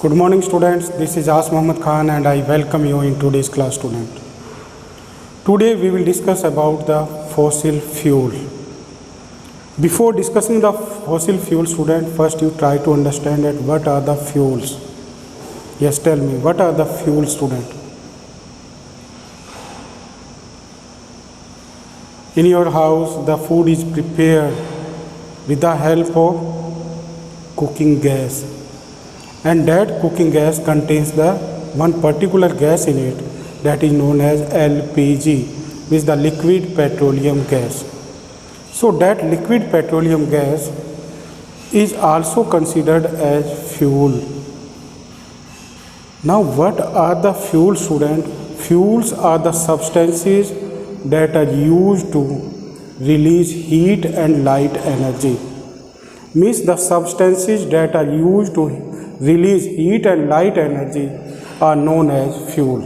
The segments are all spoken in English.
Good morning students, this is As Mohammad Khan and I welcome you in today's class student. Today we will discuss about the fossil fuel. Before discussing the fossil fuel student, first you try to understand that what are the fuels. Yes, tell me, what are the fuels student? In your house the food is prepared with the help of cooking gas. And that cooking gas contains the one particular gas in it that is known as LPG, which is the liquid petroleum gas. So that liquid petroleum gas is also considered as fuel. Now what are the fuels student? Fuels are the substances that are used to release heat and light energy. Means the substances that are used to release heat and light energy are known as fuel.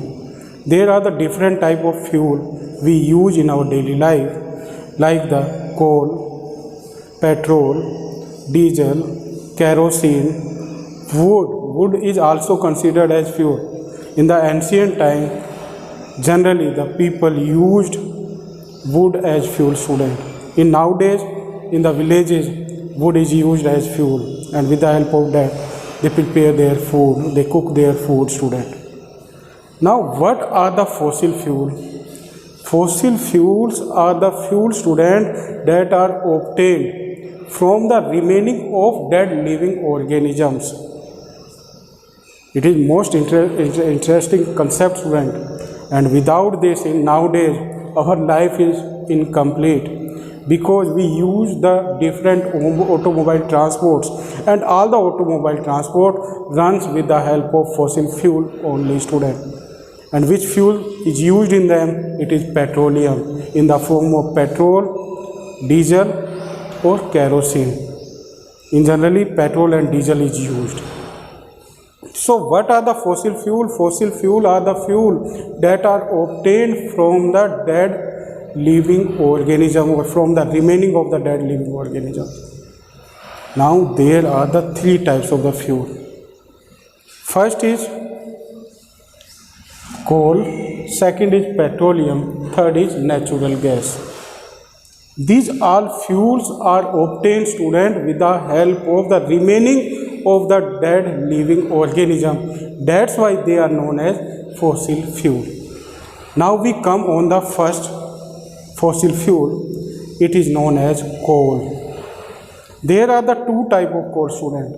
There are the different type of fuel we use in our daily life, like the coal, petrol, diesel, kerosene, wood. Wood is also considered as fuel. In the ancient time, generally the people used wood as fuel student. In nowadays, in the villages, wood is used as fuel, and with the help of that they prepare their food, they cook their food student. Now what are the fossil fuel? Fossil fuels are the fuel student that are obtained from the remaining of dead living organisms. It is most interesting concept student, and without this in nowadays our life is incomplete, because we use the different automobile transports, and all the automobile transport runs with the help of fossil fuel only student. And which fuel is used in them? It is petroleum in the form of petrol, diesel or kerosene. In generally petrol and diesel is used. So what are the fossil fuel? Fossil fuel are the fuel that are obtained from the dead living organism or from the remaining of the dead living organism. Now there are the three types of the fuel. First is coal, second is petroleum, third is natural gas. These all fuels are obtained student with the help of the remaining of the dead living organism. That's why they are known as fossil fuel. Now we come on the first fossil fuel. It is known as coal. There are the two type of coal student.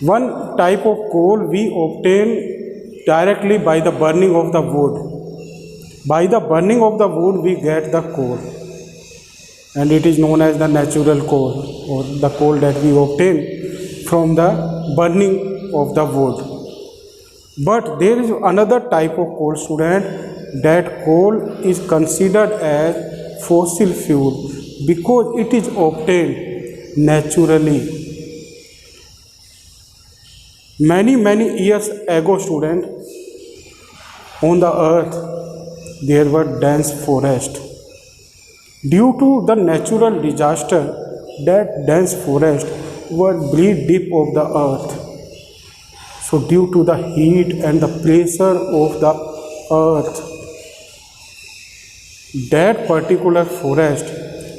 One type of coal we obtain directly by the burning of the wood. By the burning of the wood we get the coal, and it is known as the natural coal, or the coal that we obtain from the burning of the wood. But there is another type of coal student. That coal is considered as fossil fuel because it is obtained naturally. Many years ago student, on the earth there were dense forests. Due to the natural disaster, that dense forest were very deep of the earth. So due to the heat and the pressure of the earth, that particular forest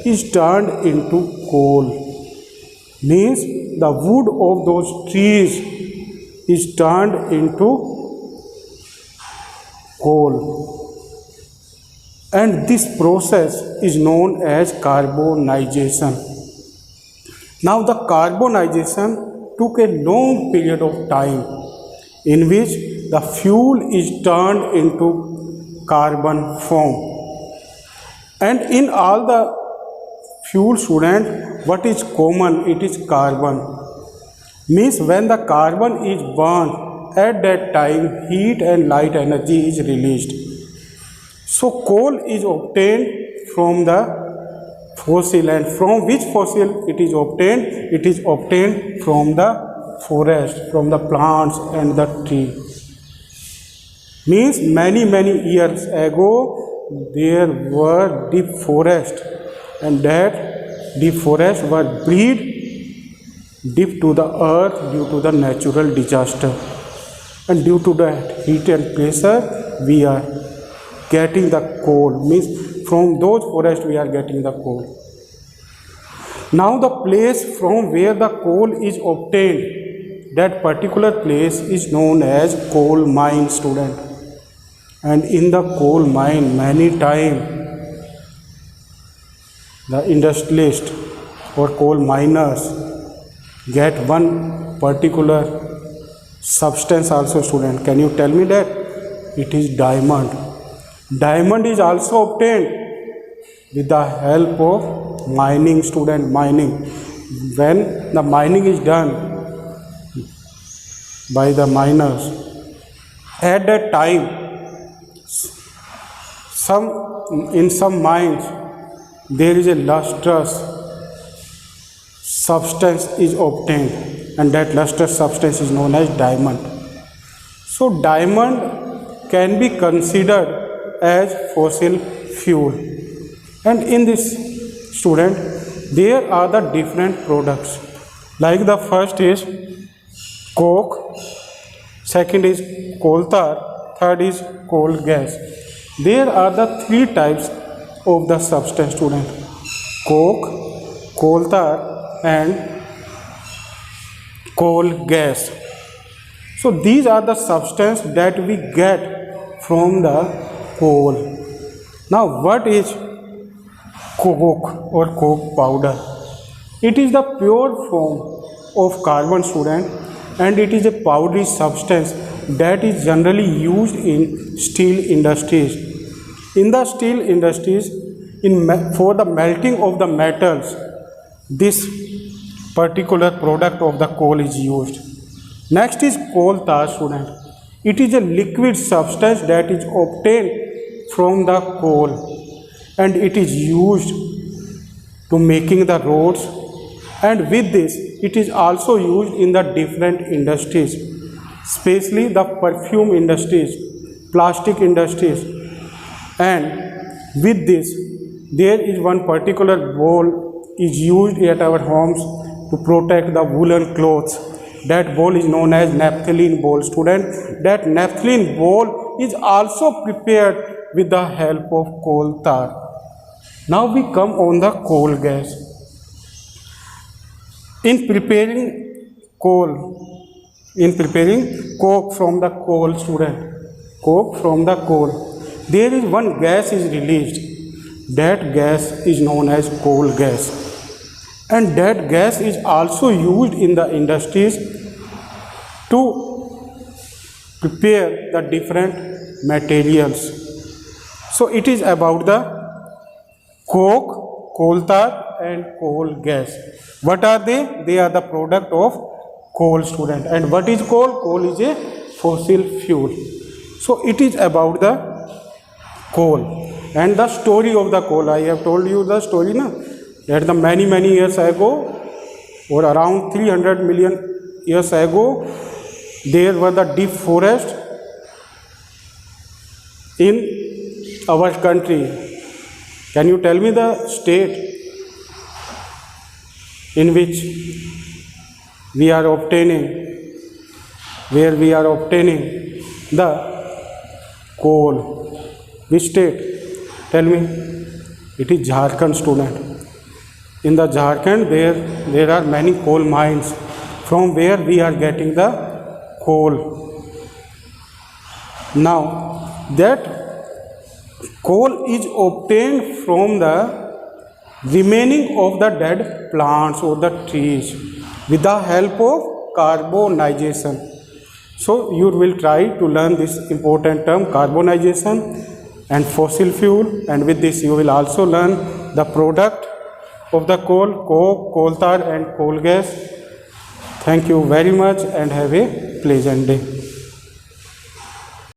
is turned into coal. Means the wood of those trees is turned into coal, and this process is known as carbonization. Now the carbonization took a long period of time in which the fuel is turned into carbon form. And in all the fuel student, what is common? It is carbon. Means when the carbon is burned, at that time heat and light energy is released. So coal is obtained from the fossil, and from which fossil it is obtained? It is obtained from the forest, from the plants and the tree. Means many years ago there were deep forest, and that deep forest were breed dip to the earth due to the natural disaster, and due to that heat and pressure we are getting the coal, means from those forests we are getting the coal. Now the place from where the coal is obtained, that particular place is known as coal mine, student. And in the coal mine, many times the industrialist or coal miners get one particular substance also, student. Can you tell me that? It is diamond. Diamond is also obtained with the help of mining, student, mining. When the mining is done by the miners, at that time in some mines there is a lustrous substance is obtained, and that lustrous substance is known as diamond. So diamond can be considered as fossil fuel. And in this, student, there are the different products. Like the first is coke, second is coal tar, third is coal gas. There are the three types of the substance, student: coke, coal tar and coal gas. So these are the substance that we get from the coal. Now what is coke or coke powder? It is the pure form of carbon, student, and it is a powdery substance that is generally used in steel industries. In the steel industries, for the melting of the metals, this particular product of the coal is used. Next is coal tar, student. It is a liquid substance that is obtained from the coal, and it is used to making the roads, and with this it is also used in the different industries, especially the perfume industries, plastic industries. And with this, there is one particular bowl is used at our homes to protect the woolen clothes. That bowl is known as naphthalene bowl, student. That naphthalene bowl is also prepared with the help of coal tar. Now we come on the coal gas. In preparing coke from the coal, student, coke from the coal, there is one gas is released. That gas is known as coal gas, and that gas is also used in the industries to prepare the different materials. So it is about the coke, coal tar and coal gas. What are they? They are the product of coal, student. And what is coal? Coal is a fossil fuel. So it is about the coal. And the story of the coal, I have told you the story, that the many years ago, or around 300 million years ago, there were the deep forest in our country. Can you tell me the state in which we are obtaining, where we are obtaining the coal? Which state? Tell me. It is Jharkhand, student. In the Jharkhand, there are many coal mines from where we are getting the coal. Now that coal is obtained from the remaining of the dead plants or the trees with the help of carbonization. So you will try to learn this important term, carbonization and fossil fuel, and with this you will also learn the product of the coal, coke, coal tar and coal gas. Thank you very much and have a pleasant day.